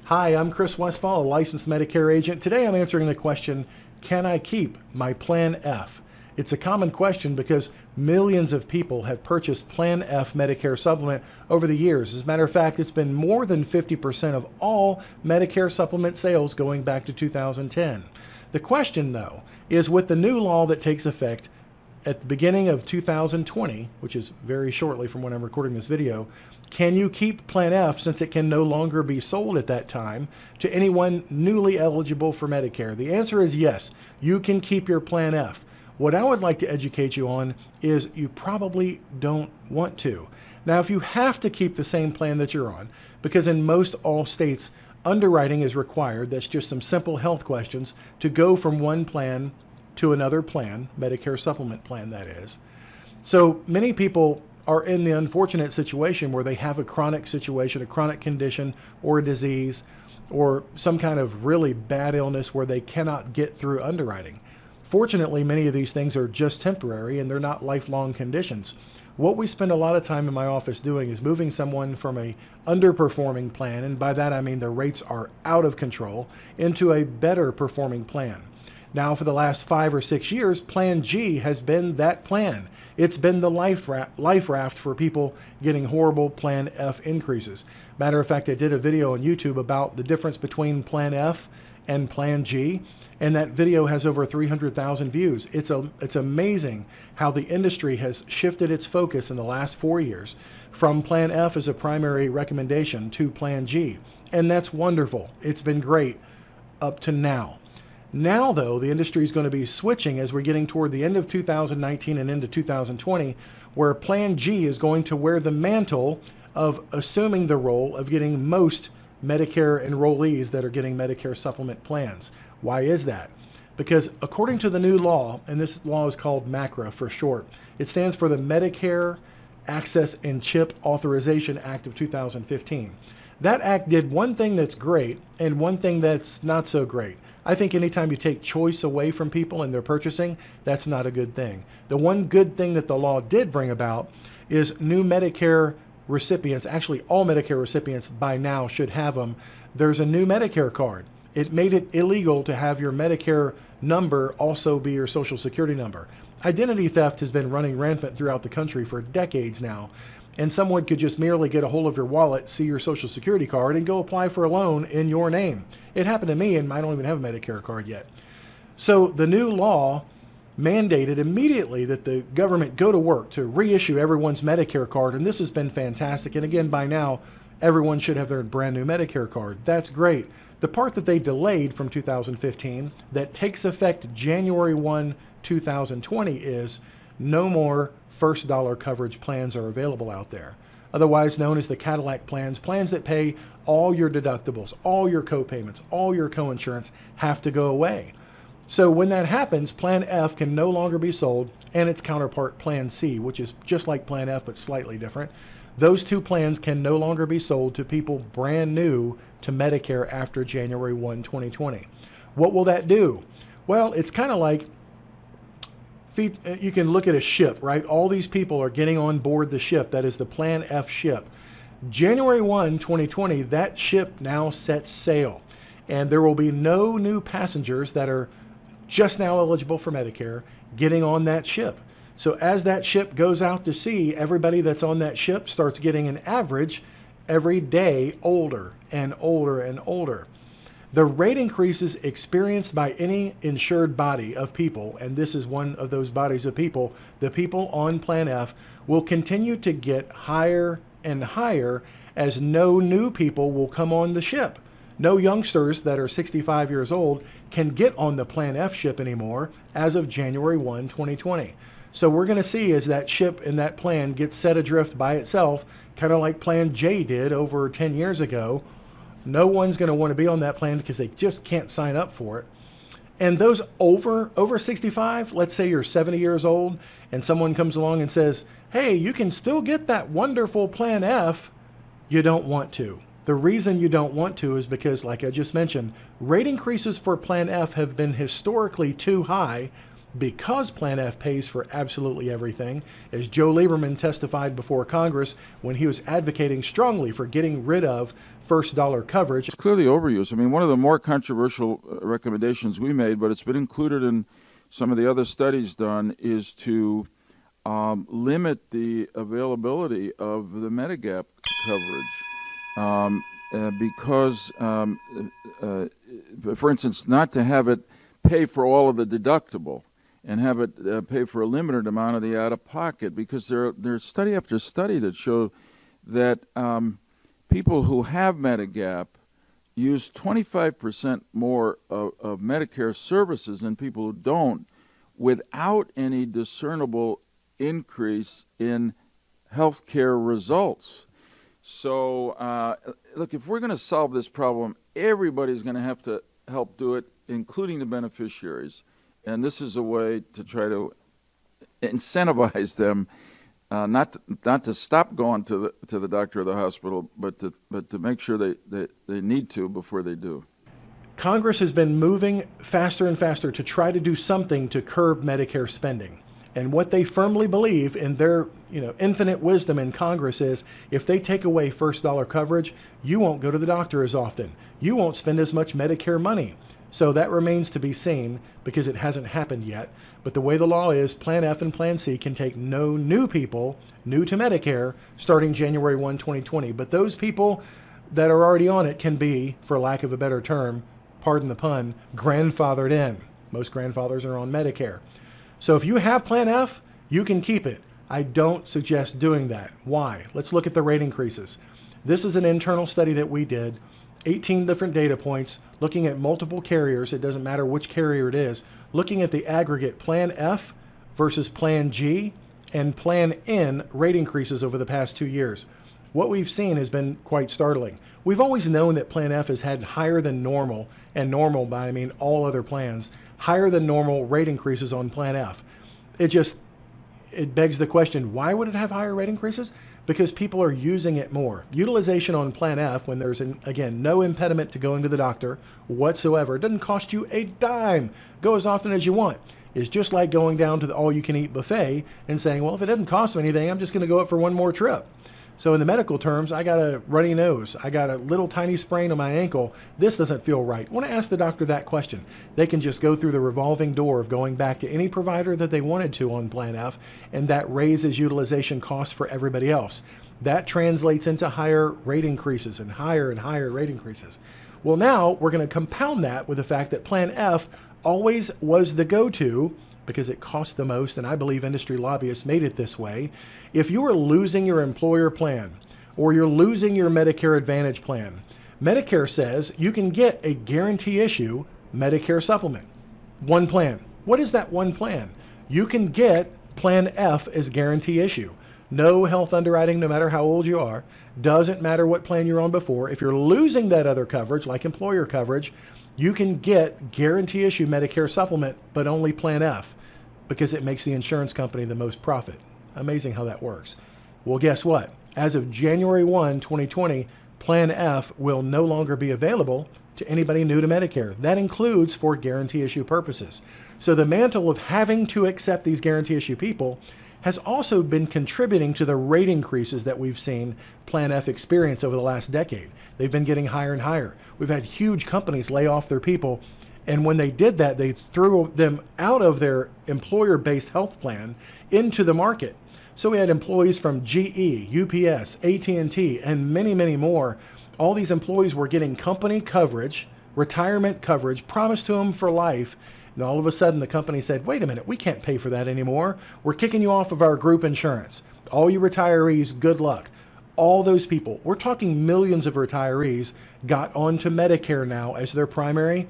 Hi, I'm Chris Westfall, a licensed Medicare agent. Today I'm answering the question, can I keep my Plan F? It's a common question because millions of people have purchased Plan F Medicare supplement over the years. As a matter of fact, it's been more than 50% of all Medicare supplement sales going back to 2010. The question, though, is with the new law that takes effect at the beginning of 2020, which is very shortly from when I'm recording this video, can you keep Plan F since it can no longer be sold at that time to anyone newly eligible for Medicare? The answer is yes, you can keep your Plan F. What I would like to educate you on is you probably don't want to. Now, if you have to keep the same plan that you're on, because in most all states, underwriting is required, that's just some simple health questions, to go from one plan to another plan, Medicare supplement plan that is. So many people are in the unfortunate situation where they have a chronic situation, a chronic condition or a disease or some kind of really bad illness where they cannot get through underwriting. Fortunately, many of these things are just temporary and they're not lifelong conditions. What we spend a lot of time in my office doing is moving someone from a underperforming plan, and by that I mean their rates are out of control, into a better performing plan. Now, for the last 5 or 6 years, Plan G has been that plan. It's been the life raft for people getting horrible Plan F increases. Matter of fact, I did a video on YouTube about the difference between Plan F and Plan G, and that video has over 300,000 views. It's amazing how the industry has shifted its focus in the last 4 years from Plan F as a primary recommendation to Plan G, and that's wonderful. It's been great up to now. Now, though, the industry is going to be switching as we're getting toward the end of 2019 and into 2020, where Plan G is going to wear the mantle of assuming the role of getting most Medicare enrollees that are getting Medicare supplement plans. Why is that? Because according to the new law, and this law is called MACRA for short, it stands for the Medicare Access and Chip Authorization Act of 2015. That act did one thing that's great and one thing that's not so great. I think anytime you take choice away from people and their purchasing, that's not a good thing. The one good thing that the law did bring about is new Medicare recipients, actually all Medicare recipients by now should have them. There's a new Medicare card. It made it illegal to have your Medicare number also be your Social Security number. Identity theft has been running rampant throughout the country for decades now, and someone could just merely get a hold of your wallet, see your Social Security card, and go apply for a loan in your name. It happened to me, and I don't even have a Medicare card yet. So the new law mandated immediately that the government go to work to reissue everyone's Medicare card, and this has been fantastic. And again, by now, everyone should have their brand new Medicare card. That's great. The part that they delayed from 2015 that takes effect January 1, 2020 is no more first dollar coverage plans are available out there, otherwise known as the Cadillac plans, plans that pay all your deductibles, all your co-payments, all your co-insurance have to go away. So when that happens, Plan F can no longer be sold, and its counterpart Plan C, which is just like Plan F but slightly different. Those two plans can no longer be sold to people brand new to Medicare after January 1, 2020. What will that do? Well, it's kind of like you can look at a ship, right? All these people are getting on board the ship. That is the Plan F ship. January 1, 2020, that ship now sets sail. And there will be no new passengers that are just now eligible for Medicare getting on that ship. So as that ship goes out to sea, everybody that's on that ship starts getting an average every day older and older and older. The rate increases experienced by any insured body of people, and this is one of those bodies of people, the people on Plan F, will continue to get higher and higher as no new people will come on the ship. No youngsters that are 65 years old can get on the Plan F ship anymore as of January 1, 2020. So we're going to see as that ship and that plan gets set adrift by itself, kind of like Plan J did over 10 years ago. No one's going to want to be on that plan because they just can't sign up for it. And those over 65, let's say you're 70 years old and someone comes along and says, hey, you can still get that wonderful Plan F, you don't want to. The reason you don't want to is because, like I just mentioned, rate increases for Plan F have been historically too high because Plan F pays for absolutely everything, as Joe Lieberman testified before Congress when he was advocating strongly for getting rid of first dollar coverage. It's clearly overused. I mean, one of the more controversial recommendations we made, but it's been included in some of the other studies done, is to limit the availability of the Medigap coverage. Because, for instance, not to have it pay for all of the deductible and have it pay for a limited amount of the out-of-pocket, because there's study after study that show that people who have Medigap use 25% more of Medicare services than people who don't, without any discernible increase in health care results. So, look, if we're going to solve this problem, everybody's going to have to help do it, including the beneficiaries. And this is a way to try to incentivize them not to stop going to the doctor or the hospital, but to make sure they need to before they do. Congress has been moving faster and faster to try to do something to curb Medicare spending. And what they firmly believe in their infinite wisdom in Congress is, if they take away first dollar coverage, you won't go to the doctor as often. You won't spend as much Medicare money. So that remains to be seen, because it hasn't happened yet. But the way the law is, Plan F and Plan C can take no new people, new to Medicare, starting January 1, 2020. But those people that are already on it can be, for lack of a better term, pardon the pun, grandfathered in. Most grandfathers are on Medicare. So if you have Plan F, you can keep it. I don't suggest doing that. Why? Let's look at the rate increases. This is an internal study that we did, 18 different data points, looking at multiple carriers. It doesn't matter which carrier it is, looking at the aggregate Plan F versus Plan G and Plan N rate increases over the past 2 years. What we've seen has been quite startling. We've always known that Plan F has had higher than normal, and normal by I mean all other plans, higher than normal rate increases on Plan F. It begs the question, why would it have higher rate increases? Because people are using it more. Utilization on Plan F, when there's, again, no impediment to going to the doctor whatsoever, it doesn't cost you a dime. Go as often as you want. It's just like going down to the all-you-can-eat buffet and saying, well, if it doesn't cost me anything, I'm just going to go up for one more trip. So in the medical terms, I got a runny nose, I got a little tiny sprain on my ankle, this doesn't feel right. I want to ask the doctor that question. They can just go through the revolving door of going back to any provider that they wanted to on Plan F, and that raises utilization costs for everybody else. That translates into higher rate increases and higher rate increases. Well, now we're going to compound that with the fact that Plan F always was the go-to because it cost the most, and I believe industry lobbyists made it this way. If you are losing your employer plan or you're losing your Medicare Advantage plan, Medicare says you can get a guarantee issue Medicare supplement. One plan. What is that one plan? You can get Plan F as guarantee issue. No health underwriting, no matter how old you are. Doesn't matter what plan you're on before. If you're losing that other coverage, like employer coverage, you can get guarantee issue Medicare supplement, but only Plan F, because it makes the insurance company the most profit. Amazing how that works. Well, guess what? As of January 1, 2020, Plan F will no longer be available to anybody new to Medicare. That includes for guarantee issue purposes. So the mantle of having to accept these guarantee issue people has also been contributing to the rate increases that we've seen Plan F experience over the last decade. They've been getting higher and higher. We've had huge companies lay off their people, and when they did that, they threw them out of their employer-based health plan into the market. So we had employees from GE, UPS, AT&T, and many, many more. All these employees were getting company coverage, retirement coverage, promised to them for life. And all of a sudden, the company said, wait a minute, we can't pay for that anymore. We're kicking you off of our group insurance. All you retirees, good luck. All those people, we're talking millions of retirees, got onto Medicare now as their primary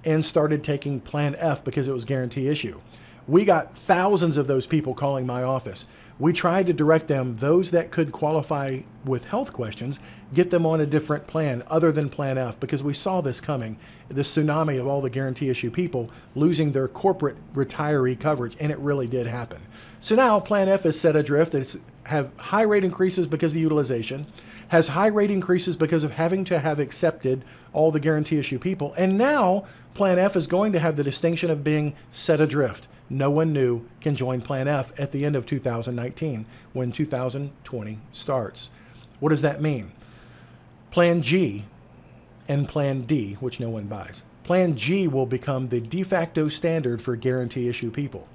and started taking Plan F because it was guarantee issue. We got thousands of those people calling my office. We tried to direct them, those that could qualify with health questions, get them on a different plan other than Plan F, because we saw this coming, this tsunami of all the guarantee issue people losing their corporate retiree coverage, and it really did happen. So now Plan F is set adrift. It's have high rate increases because of utilization, has high rate increases because of having to have accepted all the guarantee issue people, and now Plan F is going to have the distinction of being set adrift. no one new can join Plan F at the end of 2019 when 2020 starts. What does that mean? Plan G and Plan D, which no one buys. Plan G will become the de facto standard for guarantee issue people.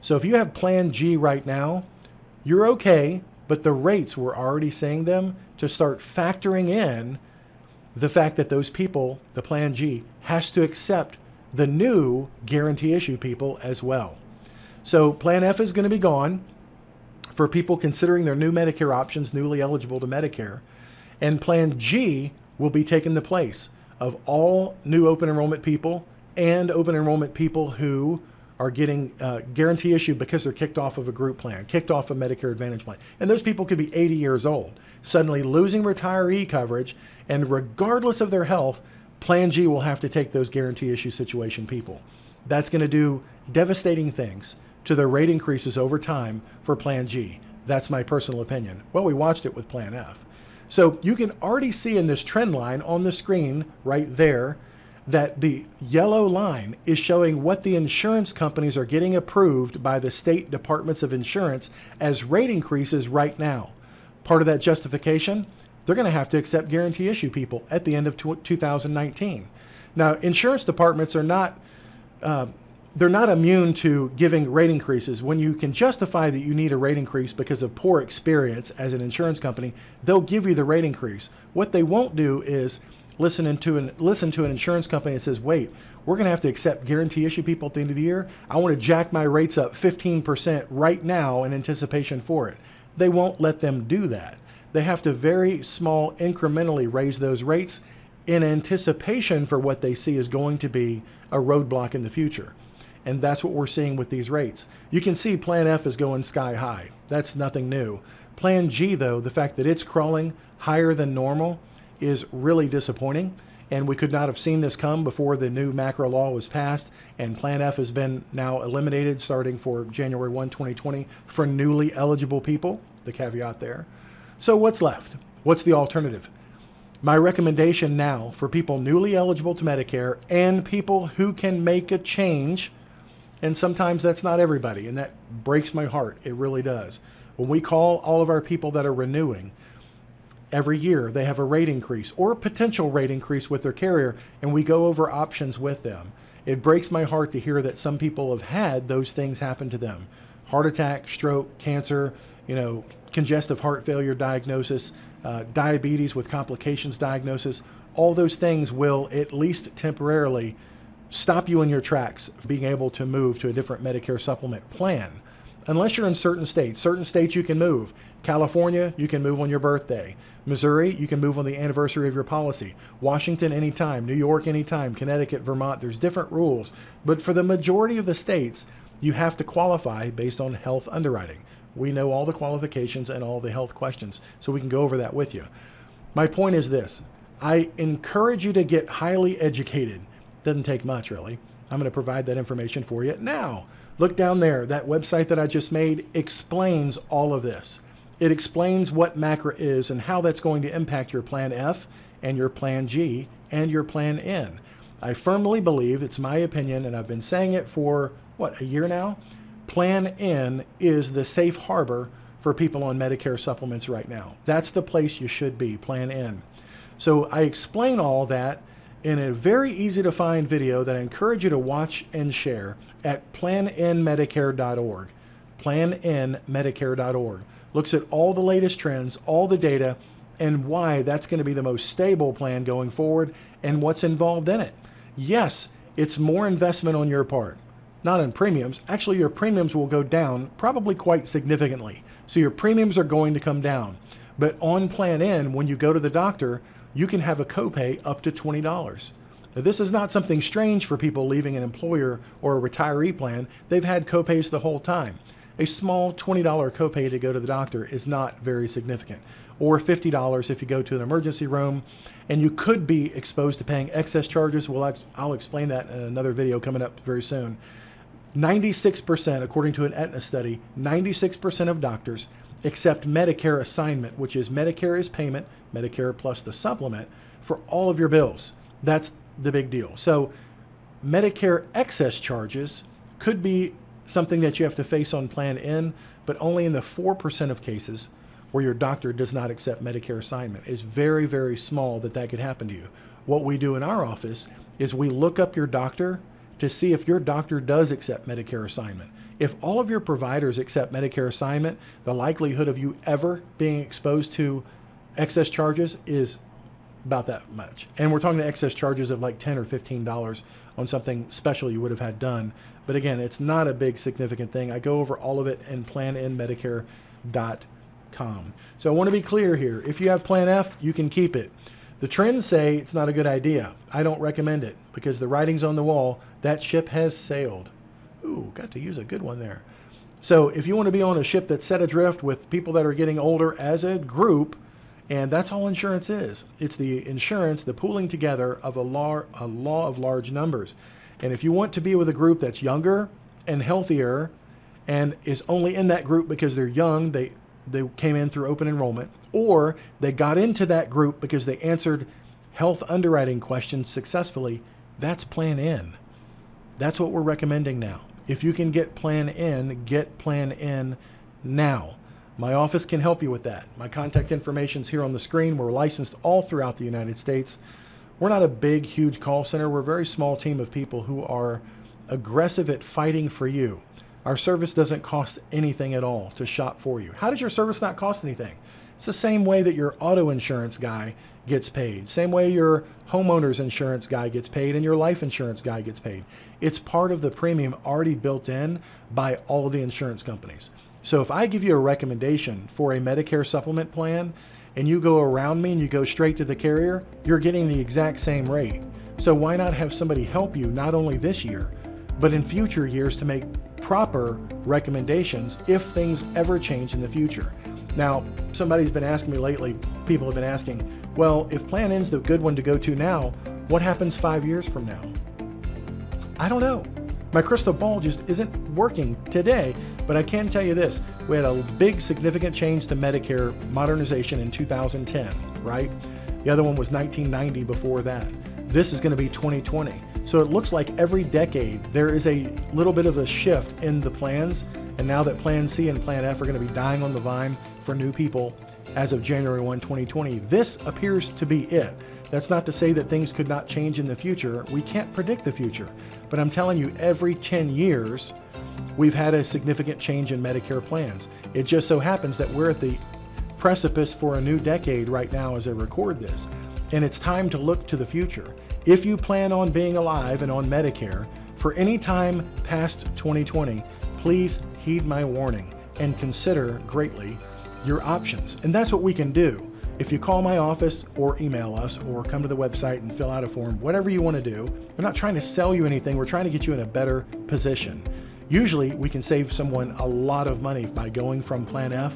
So if you have Plan G right now, you're okay, but the rates, we're already seeing them to start factoring in the fact that those people, the Plan G, has to accept the new guarantee issue people as well. So Plan F is going to be gone for people considering their new Medicare options, newly eligible to Medicare, and Plan G will be taking the place of all new open enrollment people and open enrollment people who are getting guarantee issue because they're kicked off of a group plan, kicked off a Medicare Advantage plan. And those people could be 80 years old, suddenly losing retiree coverage, and regardless of their health, Plan G will have to take those guarantee issue situation people. That's going to do devastating things to their rate increases over time for Plan G. That's my personal opinion. Well, we watched it with Plan F. So you can already see in this trend line on the screen right there that the yellow line is showing what the insurance companies are getting approved by the state departments of insurance as rate increases right now. Part of that justification, they're going to have to accept guarantee issue people at the end of 2019. Now, insurance departments are not they're not immune to giving rate increases. When you can justify that you need a rate increase because of poor experience as an insurance company, they'll give you the rate increase. What they won't do is listen to an insurance company that says, wait, we're going to have to accept guarantee issue people at the end of the year. I want to jack my rates up 15% right now in anticipation for it. They won't let them do that. They have to very small incrementally raise those rates in anticipation for what they see is going to be a roadblock in the future. And that's what we're seeing with these rates. You can see Plan F is going sky high. That's nothing new. Plan G, though, the fact that it's crawling higher than normal is really disappointing, and we could not have seen this come before the new MACRA law was passed, and Plan F has been now eliminated starting for January 1, 2020 for newly eligible people, the caveat there. So what's left? What's the alternative? My recommendation now for people newly eligible to Medicare and people who can make a change, and sometimes that's not everybody, and that breaks my heart. It really does. When we call all of our people that are renewing, every year they have a rate increase or a potential rate increase with their carrier, and we go over options with them. It breaks my heart to hear that some people have had those things happen to them. Heart attack, stroke, cancer, congestive heart failure diagnosis, diabetes with complications diagnosis. All those things will, at least temporarily, stop you in your tracks being able to move to a different Medicare supplement plan. Unless you're in certain states. Certain states you can move. California, you can move on your birthday. Missouri, you can move on the anniversary of your policy. Washington, anytime. New York, anytime. Connecticut, Vermont, there's different rules. But for the majority of the states, you have to qualify based on health underwriting. We know all the qualifications and all the health questions, so we can go over that with you. My point is this. I encourage you to get highly educated. Doesn't take much, really. I'm going to provide that information for you now. Look down there. That website that I just made explains all of this. It explains what MACRA is and how that's going to impact your Plan F and your Plan G and your Plan N. I firmly believe, it's my opinion, and I've been saying it for, a year now? Plan N is the safe harbor for people on Medicare supplements right now. That's the place you should be, Plan N. So I explain all that in a very easy to find video that I encourage you to watch and share at plannmedicare.org. Plannmedicare.org. Looks at all the latest trends, all the data, and why that's going to be the most stable plan going forward and what's involved in it. Yes, it's more investment on your part. Not in premiums. Actually, your premiums will go down probably quite significantly. So your premiums are going to come down. But on Plan N, when you go to the doctor, you can have a copay up to $20. Now, this is not something strange for people leaving an employer or a retiree plan. They've had copays the whole time. A small $20 copay to go to the doctor is not very significant. Or $50 if you go to an emergency room. And you could be exposed to paying excess charges. Well, I'll explain that in another video coming up very soon. 96%, according to an Aetna study, 96% of doctors accept Medicare assignment, which is Medicare is payment, Medicare plus the supplement, for all of your bills. That's the big deal. So Medicare excess charges could be something that you have to face on Plan N, but only in the 4% of cases where your doctor does not accept Medicare assignment. It's very, very small that could happen to you. What we do in our office is we look up your doctor to see if your doctor does accept Medicare assignment. If all of your providers accept Medicare assignment, the likelihood of you ever being exposed to excess charges is about that much. And we're talking excess charges of like $10 or $15 on something special you would have had done. But again, it's not a big significant thing. I go over all of it in PlanNMedicare.com. So I want to be clear here. If you have Plan F, you can keep it. The trends say it's not a good idea. I don't recommend it because the writing's on the wall. That ship has sailed. Ooh, got to use a good one there. So if you want to be on a ship that's set adrift with people that are getting older as a group, and that's all insurance is. It's the insurance, the pooling together of a law of large numbers. And if you want to be with a group that's younger and healthier and is only in that group because they're young, they came in through open enrollment, or they got into that group because they answered health underwriting questions successfully, that's Plan N. That's what we're recommending now. If you can get Plan N, get Plan N now. My office can help you with that. My contact information is here on the screen. We're licensed all throughout the United States. We're not a big, huge call center. We're a very small team of people who are aggressive at fighting for you. Our service doesn't cost anything at all to shop for you. How does your service not cost anything? It's the same way that your auto insurance guy gets paid, same way your homeowner's insurance guy gets paid and your life insurance guy gets paid. It's part of the premium already built in by all of the insurance companies. So if I give you a recommendation for a Medicare supplement plan and you go around me and you go straight to the carrier, you're getting the exact same rate. So why not have somebody help you not only this year, but in future years to make proper recommendations if things ever change in the future. Now, somebody's been asking me lately, people have been asking, well, if Plan N's the good one to go to now, what happens 5 years from now? I don't know. My crystal ball just isn't working today, but I can tell you this. We had a big significant change to Medicare modernization in 2010, right? The other one was 1990 before that. This is going to be 2020. So it looks like every decade there is a little bit of a shift in the plans, and now that Plan C and Plan F are going to be dying on the vine for new people as of January 1, 2020, this appears to be it. That's not to say that things could not change in the future. We can't predict the future. But I'm telling you, every 10 years, we've had a significant change in Medicare plans. It just so happens that we're at the precipice for a new decade right now as I record this. And it's time to look to the future. If you plan on being alive and on Medicare for any time past 2020, please heed my warning and consider greatly your options. And that's what we can do. If you call my office or email us or come to the website and fill out a form, whatever you want to do, we're not trying to sell you anything. We're trying to get you in a better position. Usually we can save someone a lot of money by going from Plan F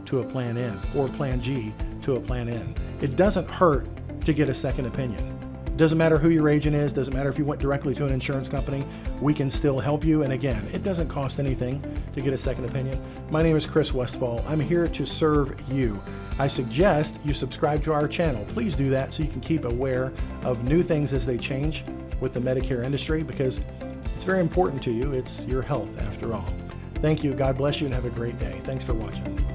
to a Plan N or Plan G to a Plan N. It doesn't hurt to get a second opinion. Doesn't matter who your agent is, doesn't matter if you went directly to an insurance company, we can still help you. And again, it doesn't cost anything to get a second opinion. My name is Chris Westfall. I'm here to serve you. I suggest you subscribe to our channel. Please do that so you can keep aware of new things as they change with the Medicare industry, because it's very important to you. It's your health after all. Thank you. God bless you and have a great day. Thanks for watching.